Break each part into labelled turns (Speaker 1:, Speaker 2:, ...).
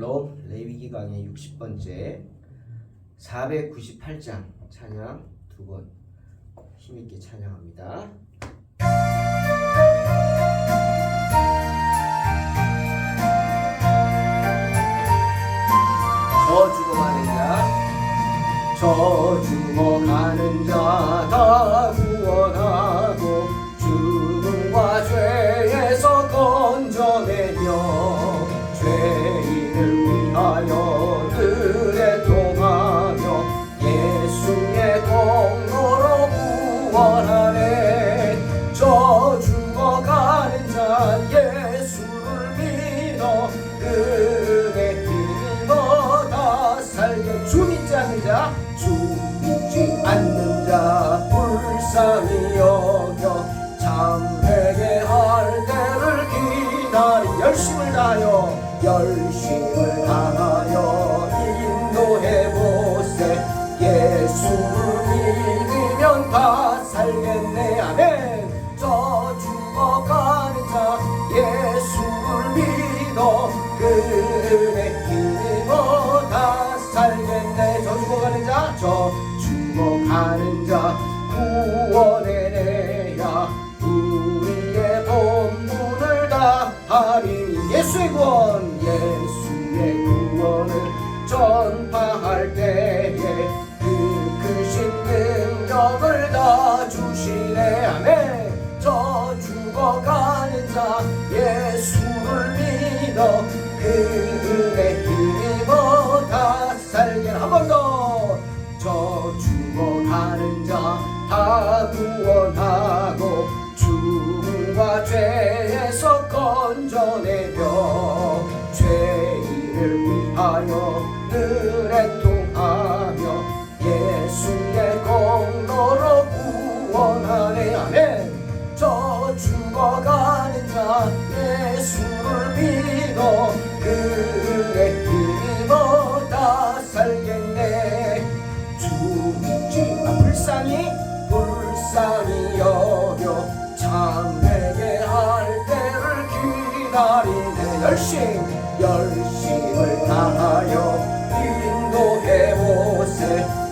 Speaker 1: 샬롬. 레위기 강의 60번째 498장 찬양 두 번 힘있게 찬양합니다. 저 죽어가는 자 다 구원하고 죽음과 죄에서 건져내며 죄인을 위하여 은혜 통하며 예수의 공로로 구원하네. 저 죽어가는 자 예수를 믿어 은혜 힘입어 다 살게. 주 믿지 않는 자, 주 믿지 않는 자 불쌍히 여겨 참 회개할 때를 기다리 열심을 다하여 인도해보세. 예수를 믿으면 다 살겠네. 아멘. 저 죽어가는 자 예수를 믿어 그 은혜 힘입어 다 살겠네. 저 죽어가는 자 구원해내야 우리의 본분을 다 하리니. 예수의 구원을 전파할 때에 그 크신 능력을 다 주시네. 아멘. 저 죽어가는 자 예수를 믿어 그 은혜 힘입어 다 살게. 한 번 더. 저 죽어가는 자 다 구원하고 죽음과 죄에서 건져내며 죄인을 위하여 은혜 통하며 예수의 공로로 구원하네. 아멘. 저 죽어가는 자 예수를 믿어 그 은혜 힘입어 다 살겠네. 주 믿지 불쌍히 여겨 참 회개할 때를 기다리네. 열심을 다하여 인도해보세.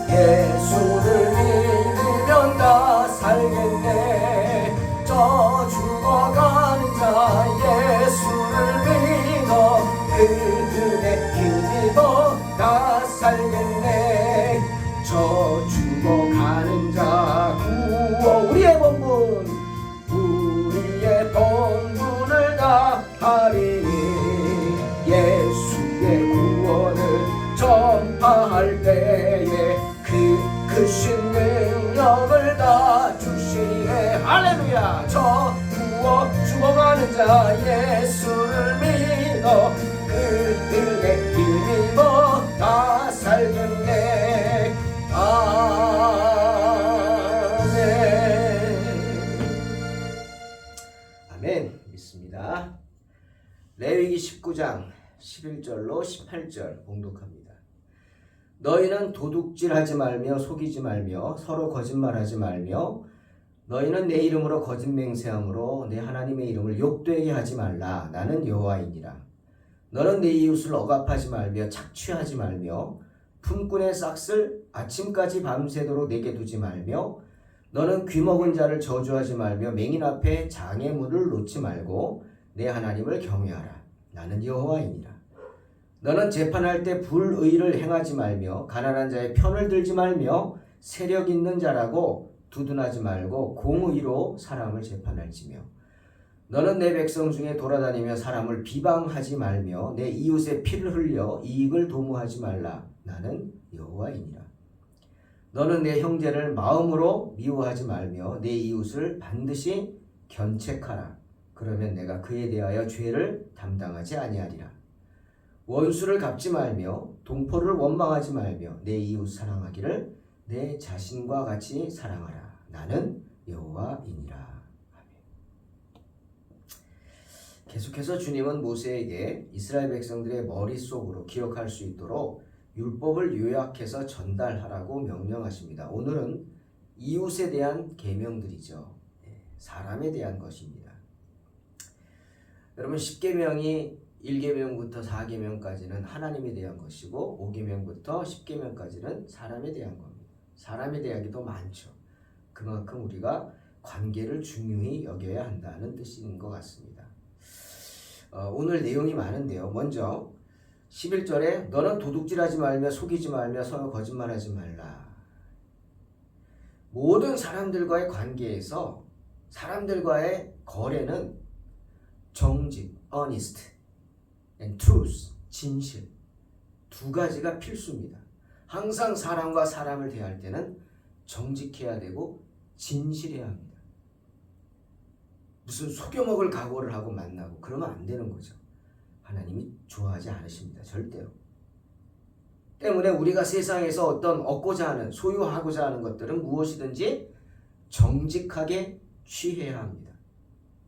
Speaker 1: 예수를 믿으면 다 살겠네. 저 죽어가는 자 예수를 믿어 그 은혜 힘입어 다 살겠네. 저 죽어가는 자 우리의 본분을 다 하리니. 예수의 구원을 전파할 때에 그 크신 능력을 다 주시네. 할렐루야. 저 죽어가는 자 예수를 믿어 그 은혜 힘입어 다 살겠네. 아멘. 믿습니다. 레위기 19장 11절로 18절 봉독합니다. 너희는 도둑질하지 말며 속이지 말며 서로 거짓말하지 말며 너희는 내 이름으로 거짓 맹세함으로 내 하나님의 이름을 욕되게 하지 말라. 나는 여호와이니라. 너는 내 이웃을 억압하지 말며 착취하지 말며 품꾼의 싹을 아침까지 밤새도록 내게 두지 말며 너는 귀먹은 자를 저주하지 말며 맹인 앞에 장애물을 놓지 말고 내 하나님을 경외하라. 나는 여호와이니라. 너는 재판할 때 불의를 행하지 말며 가난한 자의 편을 들지 말며 세력 있는 자라고 두둔하지 말고 공의로 사람을 재판할지며 너는 내 백성 중에 돌아다니며 사람을 비방하지 말며 내 이웃의 피를 흘려 이익을 도모하지 말라. 나는 여호와이니라. 너는 내 형제를 마음으로 미워하지 말며 내 이웃을 반드시 견책하라. 그러면 내가 그에 대하여 죄를 담당하지 아니하리라. 원수를 갚지 말며 동포를 원망하지 말며 내 이웃 사랑하기를 내 자신과 같이 사랑하라. 나는 여호와이니라. 아멘. 계속해서 주님은 모세에게 이스라엘 백성들의 머릿속으로 기억할 수 있도록 율법을 요약해서 전달하라고 명령하십니다. 오늘은 이웃에 대한 계명들이죠. 사람에 대한 것입니다. 여러분, 십계명이 1계명부터 4계명까지는 하나님에 대한 것이고 5계명부터 10계명까지는 사람에 대한 겁니다. 사람에 대한 게 더 많죠. 그만큼 우리가 관계를 중요히 여겨야 한다는 뜻인 것 같습니다. 오늘 내용이 많은데요. 먼저 11절에 너는 도둑질하지 말며 속이지 말며 서로 거짓말하지 말라. 모든 사람들과의 관계에서 사람들과의 거래는 정직, honest, and truth, 진실 두 가지가 필수입니다. 항상 사람과 사람을 대할 때는 정직해야 되고 진실해야 합니다. 무슨 속여먹을 각오를 하고 만나고 그러면 안 되는 거죠. 하나님이 좋아하지 않으십니다. 절대로. 때문에 우리가 세상에서 어떤 얻고자 하는, 소유하고자 하는 것들은 무엇이든지 정직하게 취해야 합니다.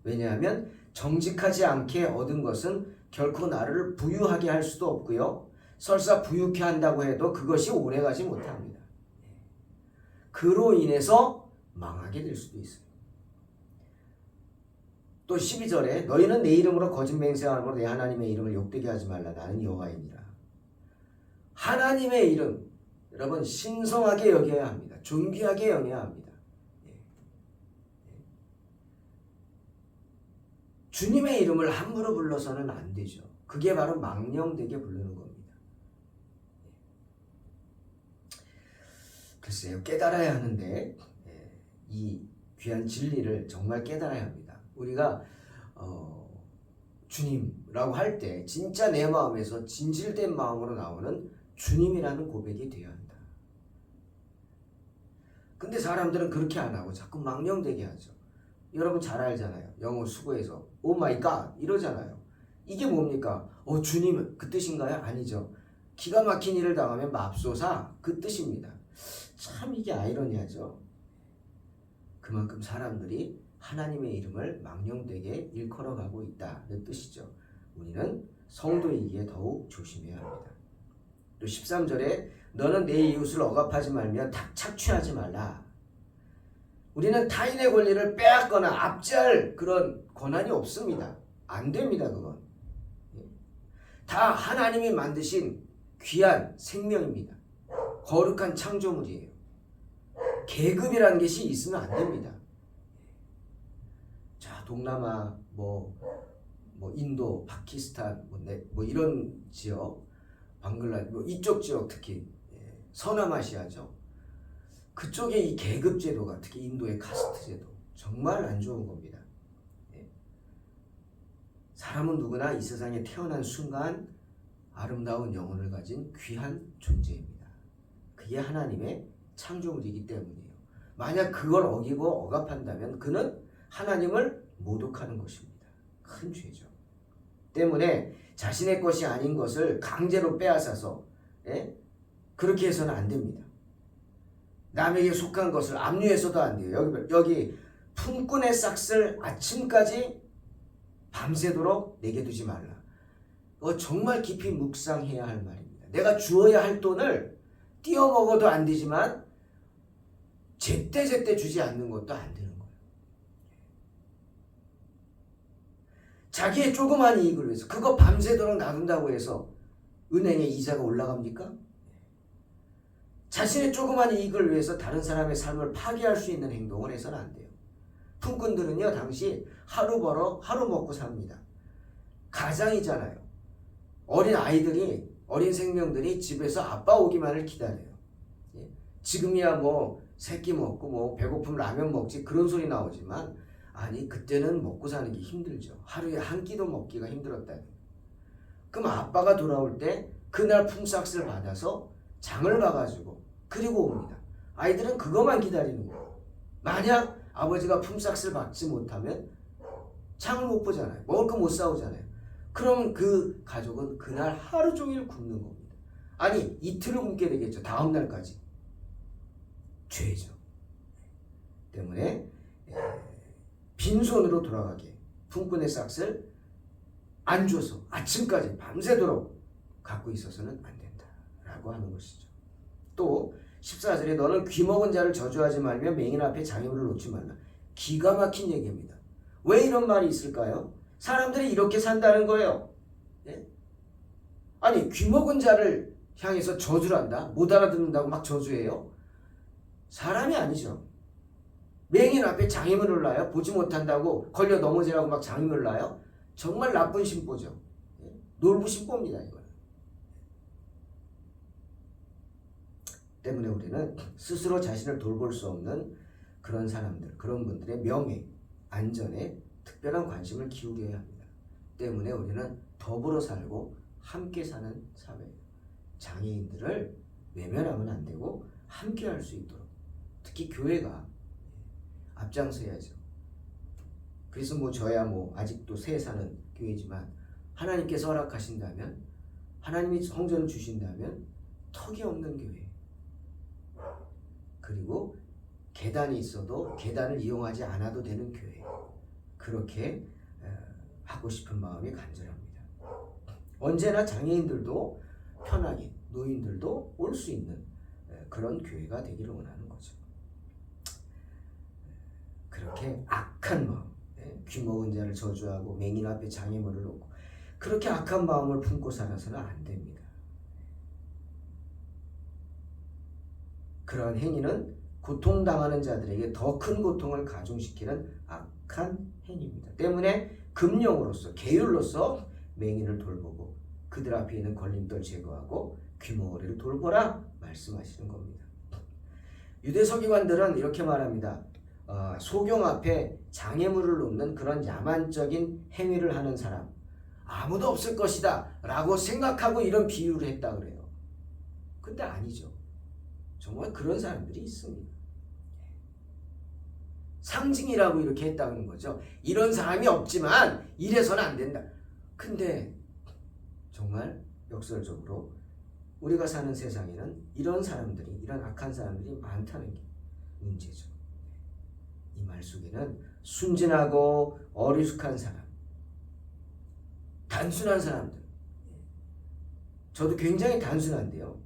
Speaker 1: 왜냐하면 정직하지 않게 얻은 것은 결코 나를 부유하게 할 수도 없고요. 설사 부유케 한다고 해도 그것이 오래가지 못합니다. 그로 인해서 망하게 될 수도 있어요. 또 12절에 너희는 내 이름으로 거짓 맹세함으로 내 하나님의 이름을 욕되게 하지 말라. 나는 여호와이니라. 하나님의 이름 여러분 신성하게 여겨야 합니다. 존귀하게 여겨야 합니다. 주님의 이름을 함부로 불러서는 안 되죠. 그게 바로 망령되게 부르는 겁니다. 글쎄요, 깨달아야 하는데 이 귀한 진리를 정말 깨달아야 합니다. 우리가 주님이라고 할 때 진짜 내 마음에서 진실된 마음으로 나오는 주님이라는 고백이 되어야 한다. 근데 사람들은 그렇게 안 하고 자꾸 망령되게 하죠. 여러분 잘 알잖아요. 영어 수고해서 오 마이 갓 이러잖아요. 이게 뭡니까? 주님 그 뜻인가요? 아니죠. 기가 막힌 일을 당하면 맙소사 그 뜻입니다. 참 이게 아이러니하죠. 그만큼 사람들이 하나님의 이름을 망령되게 일컬어가고 있다는 뜻이죠. 우리는 성도이기에 더욱 조심해야 합니다. 또 13절에 너는 내 이웃을 억압하지 말며 착취하지 말라. 우리는 타인의 권리를 빼앗거나 압제할 그런 권한이 없습니다. 안 됩니다. 그건. 다 하나님이 만드신 귀한 생명입니다. 거룩한 창조물이에요. 계급이라는 것이 있으면 안 됩니다. 자, 동남아, 인도, 파키스탄, 이런 지역, 방글라데시, 이쪽 지역 특히 서남아시아죠. 그쪽에 이 계급 제도가 특히 인도의 카스트 제도 정말 안 좋은 겁니다. 사람은 누구나 이 세상에 태어난 순간 아름다운 영혼을 가진 귀한 존재입니다. 그게 하나님의 창조물이기 때문이에요. 만약 그걸 어기고 억압한다면 그는 하나님을 모독하는 것입니다. 큰 죄죠. 때문에 자신의 것이 아닌 것을 강제로 빼앗아서 그렇게 해서는 안 됩니다. 남에게 속한 것을 압류해서도 안 돼요. 여기 품꾼의 싹을 아침까지 밤새도록 내게 두지 말라. 정말 깊이 묵상해야 할 말입니다. 내가 주어야 할 돈을 띄어먹어도 안 되지만 제때제때 주지 않는 것도 안 되는 거예요. 자기의 조그만 이익을 위해서 그거 밤새도록 놔둔다고 해서 은행의 이자가 올라갑니까? 자신의 조그만 이익을 위해서 다른 사람의 삶을 파괴할 수 있는 행동을 해서는 안 돼요. 품꾼들은요, 당시 하루 벌어 하루 먹고 삽니다. 가장이잖아요. 어린 아이들이, 어린 생명들이 집에서 아빠 오기만을 기다려요. 지금이야 새끼 먹고 배고프면 라면 먹지 그런 소리 나오지만 아니 그때는 먹고 사는 게 힘들죠. 하루에 한 끼도 먹기가 힘들었다. 그럼 아빠가 돌아올 때 그날 품삯을 받아서 장을 봐가지고 그리고 옵니다. 아이들은 그것만 기다리는 거예요. 만약 아버지가 품삯을 받지 못하면 장을 못 보잖아요. 먹을 거 못 사오잖아요. 그럼 그 가족은 그날 하루 종일 굶는 겁니다. 아니 이틀을 굶게 되겠죠. 다음 날까지. 죄죠. 때문에 빈손으로 돌아가게 품꾼의 싹을 안 줘서 아침까지 밤새도록 갖고 있어서는 안 된다라고 하는 것이죠. 또 14절에 너는 귀먹은 자를 저주하지 말며 맹인 앞에 장애물을 놓지 말라. 기가 막힌 얘기입니다. 왜 이런 말이 있을까요? 사람들이 이렇게 산다는 거예요. 예? 아니 귀먹은 자를 향해서 저주를 한다? 못 알아듣는다고 막 저주해요? 사람이 아니죠. 맹인 앞에 장애물을 놔요? 보지 못한다고 걸려 넘어지라고 막 장애물을 놔요? 정말 나쁜 신보죠. 예? 놀부 신보입니다. 이거는. 때문에 우리는 스스로 자신을 돌볼 수 없는 그런 사람들, 그런 분들의 명예, 안전에 특별한 관심을 기울여야 합니다. 때문에 우리는 더불어 살고 함께 사는 사회예요. 장애인들을 외면하면 안 되고 함께 할 수 있도록 특히 교회가 앞장서야죠. 그래서 뭐 저야 뭐 아직도 새 사는 교회지만 하나님께서 허락하신다면, 하나님이 성전을 주신다면 턱이 없는 교회, 그리고 계단이 있어도 계단을 이용하지 않아도 되는 교회, 그렇게 하고 싶은 마음이 간절합니다. 언제나 장애인들도 편하게, 노인들도 올 수 있는 그런 교회가 되기를 원하는 거죠. 그렇게 악한 마음, 귀먹은 자를 저주하고 맹인 앞에 장애물을 놓고 그렇게 악한 마음을 품고 살아서는 안 됩니다. 그러한 행위는 고통당하는 자들에게 더 큰 고통을 가중시키는 악한 행위입니다. 때문에 금령으로서, 계율로서 맹인을 돌보고 그들 앞에 있는 걸림돌 제거하고 귀머거리를 돌보라 말씀하시는 겁니다. 유대 서기관들은 이렇게 말합니다. 소경 앞에 장애물을 놓는 그런 야만적인 행위를 하는 사람 아무도 없을 것이다 라고 생각하고 이런 비유를 했다 그래요. 근데 아니죠. 정말 그런 사람들이 있습니다. 상징이라고 이렇게 했다는 거죠. 이런 사람이 없지만 이래서는 안 된다. 근데 정말 역설적으로 우리가 사는 세상에는 이런 사람들이, 이런 악한 사람들이 많다는 게 문제죠. 이 말 속에는 순진하고 어리숙한 사람, 단순한 사람들, 저도 굉장히 단순한데요.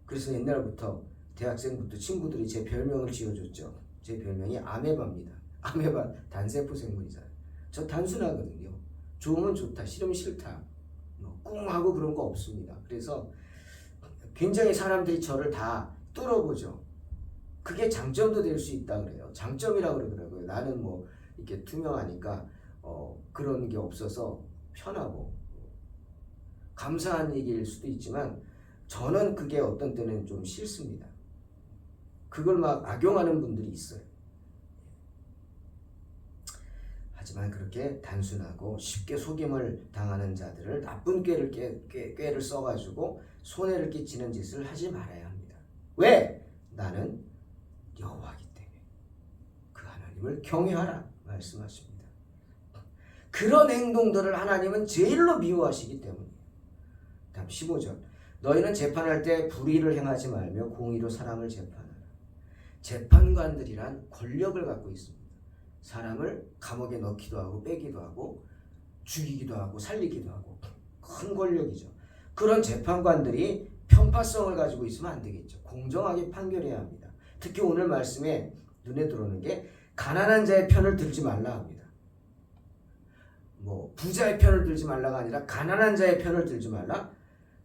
Speaker 1: 그래서 옛날부터 대학생부터 친구들이 제 별명을 지어줬죠. 제 별명이 아메바입니다. 아메바 단세포 생물이잖아요. 저 단순하거든요. 좋으면 좋다, 싫으면 싫다, 꿍하고 그런 거 없습니다. 그래서 굉장히 사람들이 저를 다 뚫어보죠. 그게 장점도 될 수 있다 그래요. 장점이라고 그러더라고요. 나는 뭐 이렇게 투명하니까 그런 게 없어서 편하고 감사한 얘기일 수도 있지만 저는 그게 어떤 때는 좀 싫습니다. 그걸 막 악용하는 분들이 있어요. 하지만 그렇게 단순하고 쉽게 속임을 당하는 자들을 나쁜 꾀를 써가지고 손해를 끼치는 짓을 하지 말아야 합니다. 왜? 나는 여호와이기 때문에 그 하나님을 경외하라 말씀하십니다. 그런 행동들을 하나님은 제일로 미워하시기 때문이에요. 다음 15절. 너희는 재판할 때 불의를 행하지 말며 공의로 사람을 재판하라. 재판관들이란 권력을 갖고 있습니다. 사람을 감옥에 넣기도 하고 빼기도 하고 죽이기도 하고 살리기도 하고 큰 권력이죠. 그런 재판관들이 편파성을 가지고 있으면 안 되겠죠. 공정하게 판결해야 합니다. 특히 오늘 말씀에 눈에 들어오는 게 가난한 자의 편을 들지 말라 합니다. 뭐 부자의 편을 들지 말라가 아니라 가난한 자의 편을 들지 말라.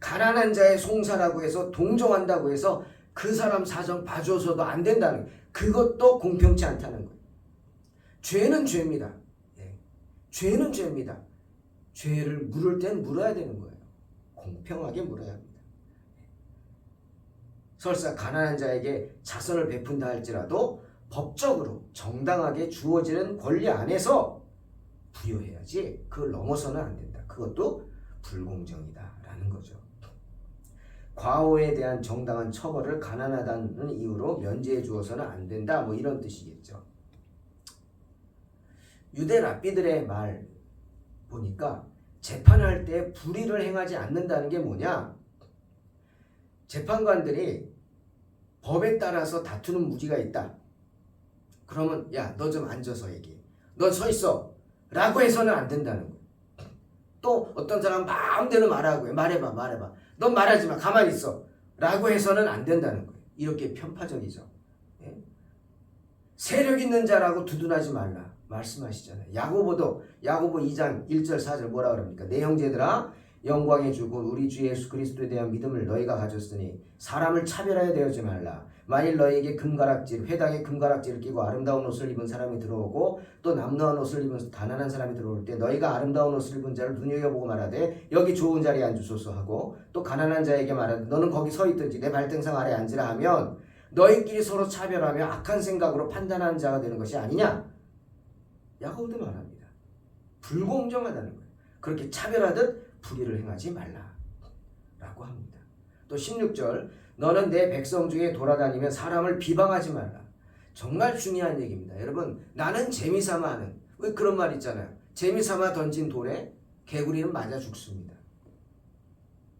Speaker 1: 가난한 자의 송사라고 해서 동정한다고 해서 그 사람 사정 봐줘서도 안 된다는 거예요. 그것도 공평치 않다는 거예요. 죄는 죄입니다. 죄는 죄입니다. 죄를 물을 땐 물어야 되는 거예요. 공평하게 물어야 합니다. 설사 가난한 자에게 자선을 베푼다 할지라도 법적으로 정당하게 주어지는 권리 안에서 부여해야지 그걸 넘어서는 안 된다. 그것도 불공정이다라는 거죠. 과오에 대한 정당한 처벌을 가난하다는 이유로 면제해 주어서는 안 된다. 뭐 이런 뜻이겠죠. 유대 랍비들의 말 보니까 재판할 때 불의를 행하지 않는다는 게 뭐냐? 재판관들이 법에 따라서 다투는 무리가 있다. 그러면 야, 너 좀 앉아서 얘기해. 너 서 있어. 라고 해서는 안 된다는 거예요. 또 어떤 사람 마음대로 말하고 해. 말해봐. 넌 말하지 마. 가만히 있어. 라고 해서는 안 된다는 거예요. 이렇게 편파적이죠. 세력 있는 자라고 두둔하지 말라. 말씀하시잖아요. 야고보 2장 1절 4절 뭐라 그럽니까? 내 형제들아 영광의 주 곧 우리 주 예수 그리스도에 대한 믿음을 너희가 가졌으니 사람을 차별하여 대하지 말라. 만일 너희에게 금가락질 회당에 금가락질을 끼고 아름다운 옷을 입은 사람이 들어오고 또 남루한 옷을 입은 가난한 사람이 들어올 때 너희가 아름다운 옷을 입은 자를 눈여겨보고 말하되 여기 좋은 자리에 앉으소서 하고 또 가난한 자에게 말하되 너는 거기 서 있든지 내 발등상 아래 앉으라 하면 너희끼리 서로 차별하며 악한 생각으로 판단하는 자가 되는 것이 아니냐? 야고보도 말합니다. 불공정하다는 거예요. 그렇게 차별하듯 불의를 행하지 말라 라고 합니다. 또 16절 너는 내 백성 중에 돌아다니며 사람을 비방하지 말라. 정말 중요한 얘기입니다. 여러분 나는 재미삼아 하는 왜 그런 말 있잖아요. 재미삼아 던진 돌에 개구리는 맞아 죽습니다.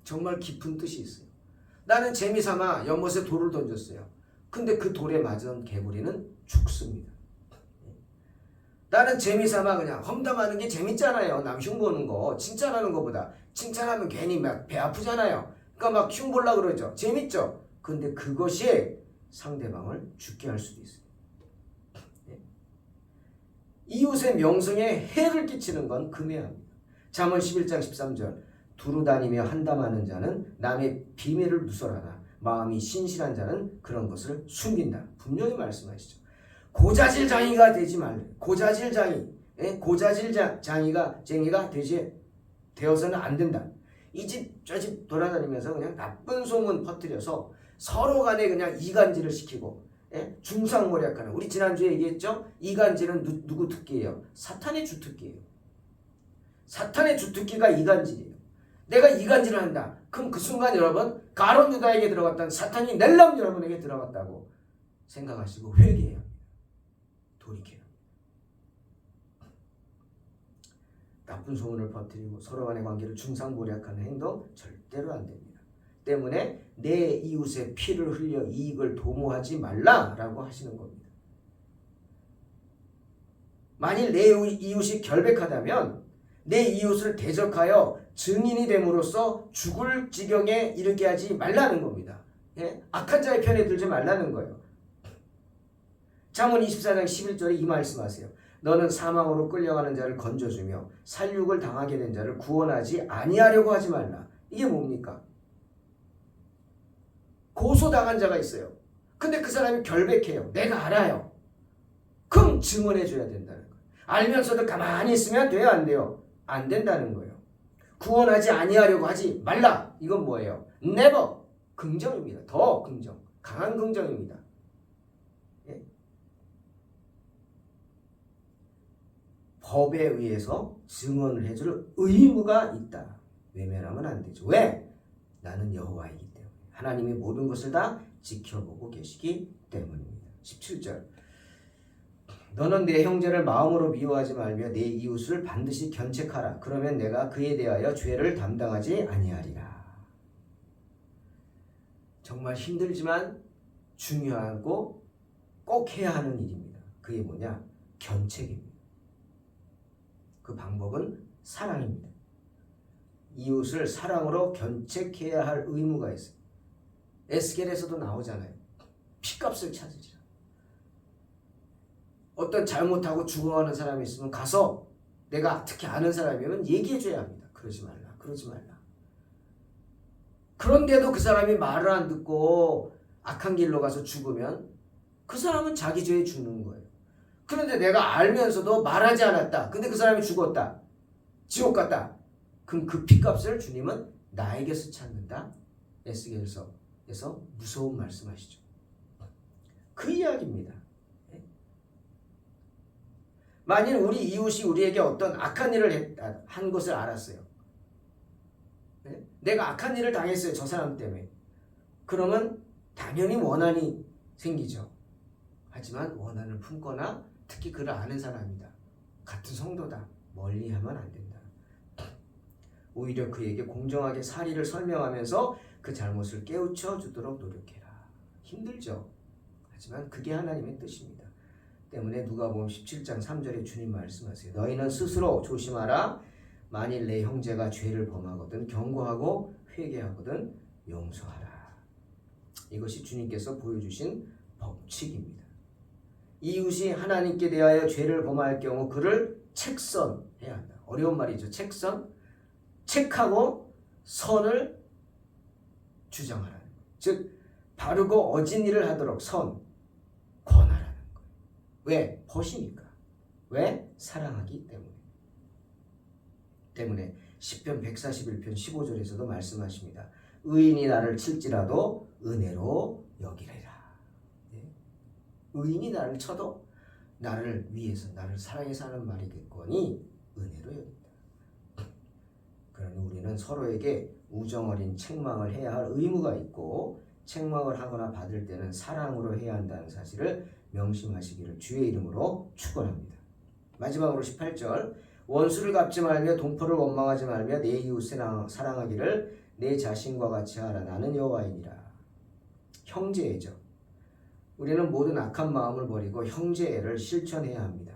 Speaker 1: 정말 깊은 뜻이 있어요. 나는 재미삼아 연못에 돌을 던졌어요. 근데 그 돌에 맞은 개구리는 죽습니다. 나는 재미삼아 그냥 험담하는 게 재밌잖아요. 남 흉보는 거 칭찬하는 것보다 칭찬하면 괜히 막 배 아프잖아요. 그러니까 막 흉보려고 그러죠. 재밌죠. 근데 그것이 상대방을 죽게 할 수도 있어요. 이웃의 명성에 해를 끼치는 건 금해야 합니다. 잠언 11장 13절 두루 다니며 한담하는 자는 남의 비밀을 누설하나 마음이 신실한 자는 그런 것을 숨긴다. 분명히 말씀하시죠. 고자질장이가 되지 말래. 고자질장이가 되어서는 안 된다. 이 집 저 집 돌아다니면서 그냥 나쁜 소문 퍼뜨려서 서로 간에 그냥 이간질을 시키고 중상모략하는 우리 지난주에 얘기했죠? 이간질은 누구 특기예요? 사탄의 주특기예요. 사탄의 주특기가 이간질이에요. 내가 이간질을 한다. 그럼 그 순간 여러분 가룟 유다에게 들어갔던 사탄이 넬람 여러분에게 들어갔다고 생각하시고 회개해야 합니다. 돌이켜요. 나쁜 소문을 퍼뜨리고 서로 간의 관계를 중상모략하는 행동 절대로 안 됩니다. 때문에 내 이웃의 피를 흘려 이익을 도모하지 말라라고 하시는 겁니다. 만일 내 이웃이 결백하다면 내 이웃을 대적하여 증인이 됨으로써 죽을 지경에 이르게 하지 말라는 겁니다. 악한 자의 편에 들지 말라는 거예요. 잠언 24장 11절에 이 말씀하세요. 너는 사망으로 끌려가는 자를 건져주며 살육을 당하게 된 자를 구원하지 아니하려고 하지 말라. 이게 뭡니까? 고소당한 자가 있어요. 근데 그 사람이 결백해요. 내가 알아요. 그럼 증언해 줘야 된다는 거예요. 알면서도 가만히 있으면 돼요? 안 돼요? 안 된다는 거예요. 구원하지 아니하려고 하지 말라. 이건 뭐예요? never. 긍정입니다. 더 긍정. 강한 긍정입니다. 법에 의해서 증언을 해줄 의무가 있다. 외면하면 안 되죠. 왜? 나는 여호와이기 때문에. 하나님이 모든 것을 다 지켜보고 계시기 때문입니다. 17절 너는 내 형제를 마음으로 미워하지 말며 내 이웃을 반드시 견책하라. 그러면 내가 그에 대하여 죄를 담당하지 아니하리라. 정말 힘들지만 중요하고 꼭 해야 하는 일입니다. 그게 뭐냐? 견책입니다. 그 방법은 사랑입니다. 이웃을 사랑으로 견책해야 할 의무가 있어요. 에스겔에서도 나오잖아요. 피값을 찾으리라. 어떤 잘못하고 죽어가는 사람이 있으면 가서 내가 특히 아는 사람이면 얘기해줘야 합니다. 그러지 말라. 그러지 말라. 그런데도 그 사람이 말을 안 듣고 악한 길로 가서 죽으면 그 사람은 자기 죄에 죽는 거예요. 그런데 내가 알면서도 말하지 않았다. 근데 그 사람이 죽었다. 지옥 갔다. 그럼 그 피값을 주님은 나에게서 찾는다. 에스겔서에서 무서운 말씀하시죠. 그 이야기입니다. 만일 우리 이웃이 우리에게 어떤 악한 일을 한 것을 알았어요. 내가 악한 일을 당했어요. 저 사람 때문에. 그러면 당연히 원한이 생기죠. 하지만 원한을 품거나 특히 그를 아는 사람이다. 같은 성도다. 멀리하면 안 된다. 오히려 그에게 공정하게 사리를 설명하면서 그 잘못을 깨우쳐 주도록 노력해라. 힘들죠. 하지만 그게 하나님의 뜻입니다. 때문에 누가복음 17장 3절에 주님 말씀하세요. 너희는 스스로 조심하라. 만일 내 형제가 죄를 범하거든 경고하고 회개하거든 용서하라. 이것이 주님께서 보여주신 법칙입니다. 이웃이 하나님께 대하여 죄를 범할 경우 그를 책선해야 한다. 어려운 말이죠. 책선. 책하고 선을 주장하라는 거예요. 즉 바르고 어진 일을 하도록 권하라는 거예요. 왜? 벗이니까. 왜? 사랑하기 때문에 시편 141편 15절에서도 말씀하십니다. 의인이 나를 칠지라도 은혜로 여기리라. 의인이 나를 쳐도 나를 위해서 나를 사랑해서 하는 말이겠거니 은혜로 여긴다. 그러니 우리는 서로에게 우정 어린 책망을 해야 할 의무가 있고 책망을 하거나 받을 때는 사랑으로 해야 한다는 사실을 명심하시기를 주의 이름으로 축원합니다. 마지막으로 18절 원수를 갚지 말며 동포를 원망하지 말며 내 이웃 사랑하기를 내 자신과 같이 하라. 나는 여호와이니라. 형제애죠. 우리는 모든 악한 마음을 버리고 형제애를 실천해야 합니다.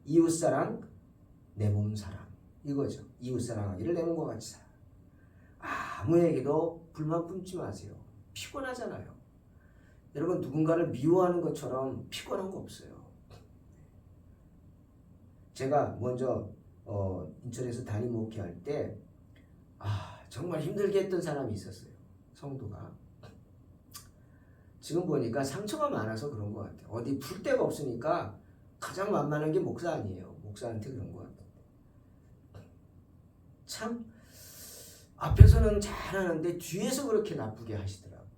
Speaker 1: 이웃사랑, 내 몸 사랑 이거죠. 이웃사랑하기를 내 몸과 같이 살아. 아무에게도 불만 품지 마세요. 피곤하잖아요. 여러분 누군가를 미워하는 것처럼 피곤한 거 없어요. 제가 먼저 인천에서 담임 목회할 때 정말 힘들게 했던 사람이 있었어요. 성도가. 지금 보니까 상처가 많아서 그런 것 같아요. 어디 풀 데가 없으니까 가장 만만한 게 목사 아니에요. 목사한테 그런 것 같아요. 참 앞에서는 잘하는데 뒤에서 그렇게 나쁘게 하시더라고요.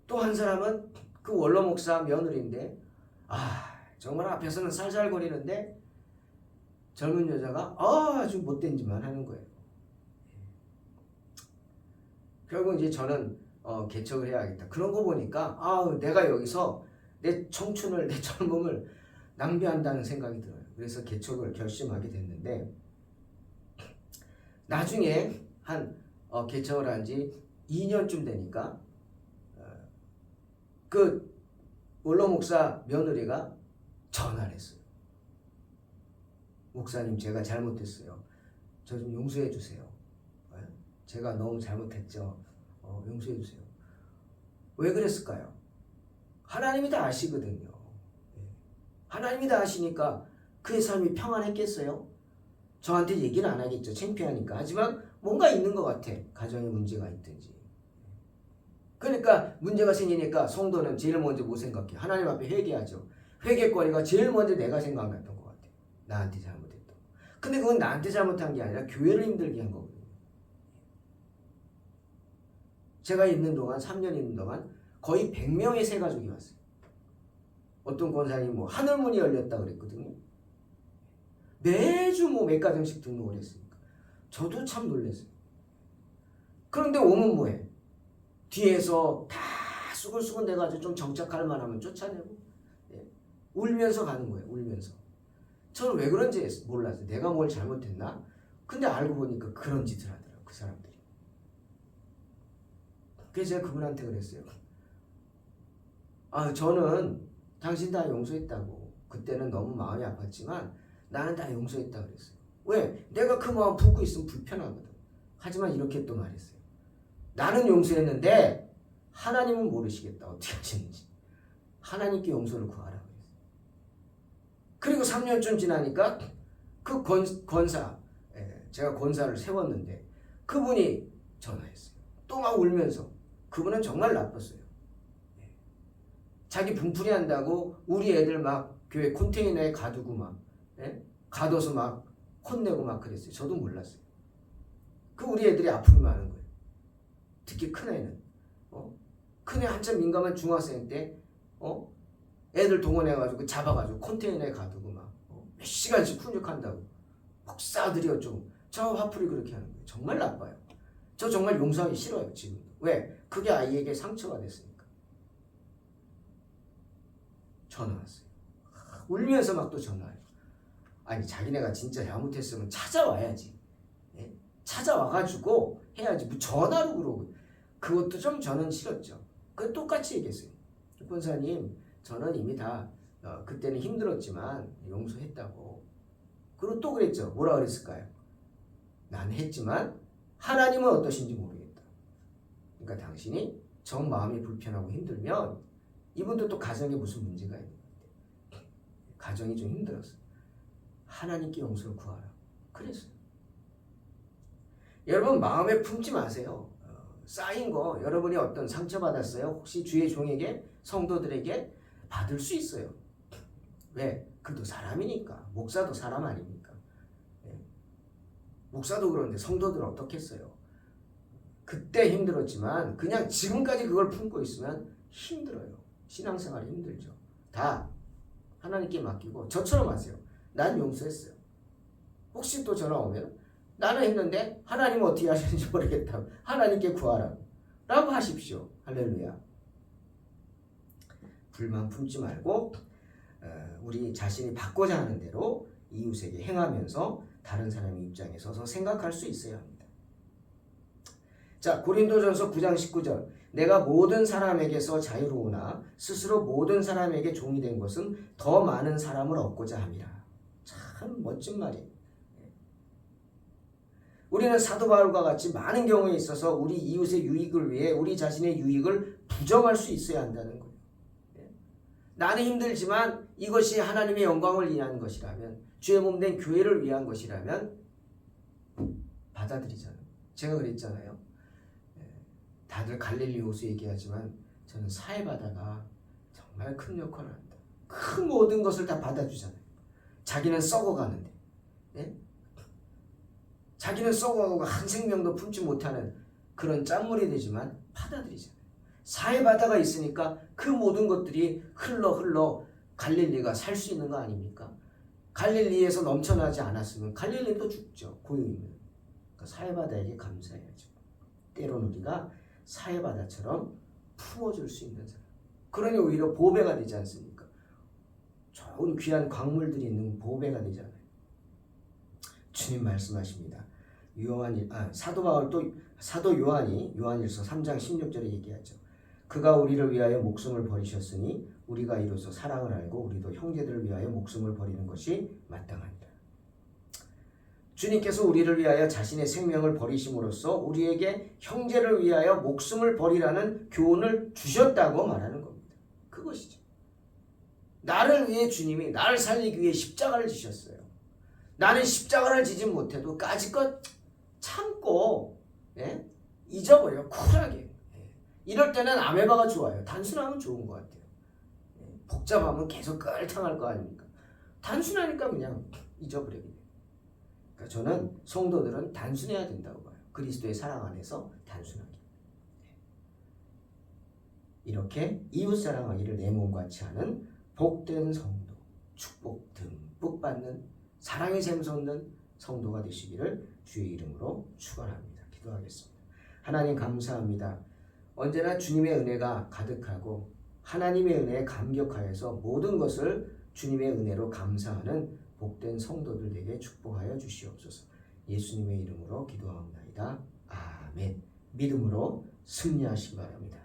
Speaker 1: 또 한 사람은 그 원로 목사 며느리인데 정말 앞에서는 살살거리는데 젊은 여자가 아주 못된 짓만 하는 거예요. 결국 이제 저는 개척을 해야겠다. 그런 거 보니까 내가 여기서 내 청춘을 내 젊음을 낭비한다는 생각이 들어요. 그래서 개척을 결심하게 됐는데 나중에 개척을 한 지 2년쯤 되니까 그 원로 목사 며느리가 전화를 했어요. 목사님 제가 잘못했어요. 저 좀 용서해 주세요. 제가 너무 잘못했죠. 용서해 주세요. 왜 그랬을까요? 하나님이 다 아시거든요. 하나님이 다 아시니까 그의 삶이 평안했겠어요? 저한테 얘기는 안 하겠죠. 창피하니까. 하지만 뭔가 있는 것 같아. 가정에 문제가 있든지. 그러니까 문제가 생기니까 성도는 제일 먼저 뭐 생각해? 하나님 앞에 회개하죠. 회개거리가 제일 먼저 내가 생각났던 것 같아. 나한테 잘못했던. 근데 그건 나한테 잘못한 게 아니라 교회를 힘들게 한 거거든요. 제가 있는 동안 3년 있는 동안 거의 100명의 새 가족이 왔어요. 어떤 권사님이 하늘문이 열렸다 그랬거든요. 매주 몇 가정씩 등록을 했으니까. 저도 참 놀랐어요. 그런데 오면 뭐해? 뒤에서 다 수근수근 돼가지고 좀 정착할 만하면 쫓아내고 울면서 가는 거예요. 울면서. 저는 왜 그런지 몰랐어요. 내가 뭘 잘못했나? 근데 알고 보니까 그런 짓을 하더라고요. 그 사람들이. 그래서 제가 그분한테 그랬어요. 저는 당신 다 용서했다고. 그때는 너무 마음이 아팠지만 나는 다 용서했다 그랬어요. 왜? 내가 그 마음 품고 있으면 불편하거든. 하지만 이렇게 또 말했어요. 나는 용서했는데 하나님은 모르시겠다. 어떻게 하시는지. 하나님께 용서를 구하라 그랬어요. 그리고 3년쯤 지나니까 그 권사, 제가 권사를 세웠는데 그분이 전화했어요. 또 막 울면서. 그분은 정말 나빴어요. 자기 분풀이 한다고 우리 애들 막 교회 컨테이너에 가두고 막 가둬서 막 혼내고 막 그랬어요. 저도 몰랐어요. 그 우리 애들이 아픔이 많은 거예요. 특히 큰애는 큰애 한참 민감한 중학생 때 애들 동원해가지고 잡아가지고 컨테이너에 가두고 막 몇 시간씩 훈육한다고 목사들이 어쩌고 저 화풀이 그렇게 하는 거예요. 정말 나빠요. 저 정말 용서하기 싫어요. 지금도. 왜? 그게 아이에게 상처가 됐으니까. 전화 왔어요. 울면서 막 또 전화해요. 아니 자기네가 진짜 잘못했으면 찾아와야지. 찾아와가지고 해야지. 뭐 전화로 그러고. 그것도 좀 저는 싫었죠. 그 똑같이 얘기했어요. 권사님 저는 이미 다 그때는 힘들었지만 용서했다고. 그리고 또 그랬죠. 뭐라 그랬을까요? 난 했지만 하나님은 어떠신지 모르겠다. 그러니까 당신이 정 마음이 불편하고 힘들면 이분도 또 가정에 무슨 문제가 있는 거예요. 가정이 좀 힘들었어. 하나님께 용서를 구하라. 그랬어요. 여러분 마음에 품지 마세요. 쌓인 거 여러분이 어떤 상처받았어요? 혹시 주의 종에게 성도들에게 받을 수 있어요. 왜? 그도 사람이니까. 목사도 사람 아닙니까? 목사도 그런데 성도들은 어떻겠어요? 그때 힘들었지만 그냥 지금까지 그걸 품고 있으면 힘들어요. 신앙생활이 힘들죠. 다 하나님께 맡기고 저처럼 하세요. 난 용서했어요. 혹시 또 전화 오면 나는 했는데 하나님은 어떻게 하시는지 모르겠다. 하나님께 구하라. 라고 하십시오. 할렐루야. 불만 품지 말고 우리 자신이 받고자 하는 대로 이웃에게 행하면서 다른 사람의 입장에 서서 생각할 수 있어야 합니다. 자, 고린도전서 9장 19절. 내가 모든 사람에게서 자유로우나 스스로 모든 사람에게 종이 된 것은 더 많은 사람을 얻고자 함이라. 참 멋진 말이에요. 우리는 사도 바울과 같이 많은 경우에 있어서 우리 이웃의 유익을 위해 우리 자신의 유익을 부정할 수 있어야 한다는 거예요. 나는 힘들지만 이것이 하나님의 영광을 위한 것이라면, 주의 몸 된 교회를 위한 것이라면 받아들이잖아요. 제가 그랬잖아요. 다들 갈릴리 호수 얘기하지만 저는 사해바다가 정말 큰 역할을 한다. 그 모든 것을 다 받아주잖아요. 자기는 썩어가는데, 자기는 썩어가고 한 생명도 품지 못하는 그런 짠물이 되지만 받아들이잖아요. 사해바다가 있으니까 그 모든 것들이 흘러 갈릴리가 살 수 있는 거 아닙니까? 갈릴리에서 넘쳐나지 않았으면 갈릴리도 죽죠. 고요이면. 그러니까 사해바다에게 감사해야죠. 때로는 우리가 사해바다처럼 품어줄 수 있는 사람. 그러니 오히려 보배가 되지 않습니까? 좋은 귀한 광물들이 있는 보배가 되잖아요. 주님 말씀하십니다. 사도 바울도 사도 요한이 요한일서 3장 16절에 얘기하죠. 그가 우리를 위하여 목숨을 버리셨으니 우리가 이로써 사랑을 알고 우리도 형제들을 위하여 목숨을 버리는 것이 마땅하니라. 주님께서 우리를 위하여 자신의 생명을 버리심으로써 우리에게 형제를 위하여 목숨을 버리라는 교훈을 주셨다고 말하는 겁니다. 그것이죠. 나를 위해 주님이 나를 살리기 위해 십자가를 지셨어요. 나는 십자가를 지지 못해도 까짓것 참고 잊어버려요. 쿨하게. 이럴 때는 아메바가 좋아요. 단순하면 좋은 것 같아요. 복잡하면 계속 끌탕할 거 아닙니까? 단순하니까 그냥 잊어버리게 돼요. 그러니까 저는 성도들은 단순해야 된다고 봐요. 그리스도의 사랑 안에서 단순하게. 이렇게 이웃 사랑하기를 내 몸같이 하는 복된 성도, 축복 듬뿍 받는 사랑이 샘솟는 성도가 되시기를 주의 이름으로 축원합니다. 기도하겠습니다. 하나님 감사합니다. 언제나 주님의 은혜가 가득하고 하나님의 은혜에 감격하여서 모든 것을 주님의 은혜로 감사하는 복된 성도들 되게 축복하여 주시옵소서. 예수님의 이름으로 기도하옵나이다. 아멘. 믿음으로 승리하시기 바랍니다.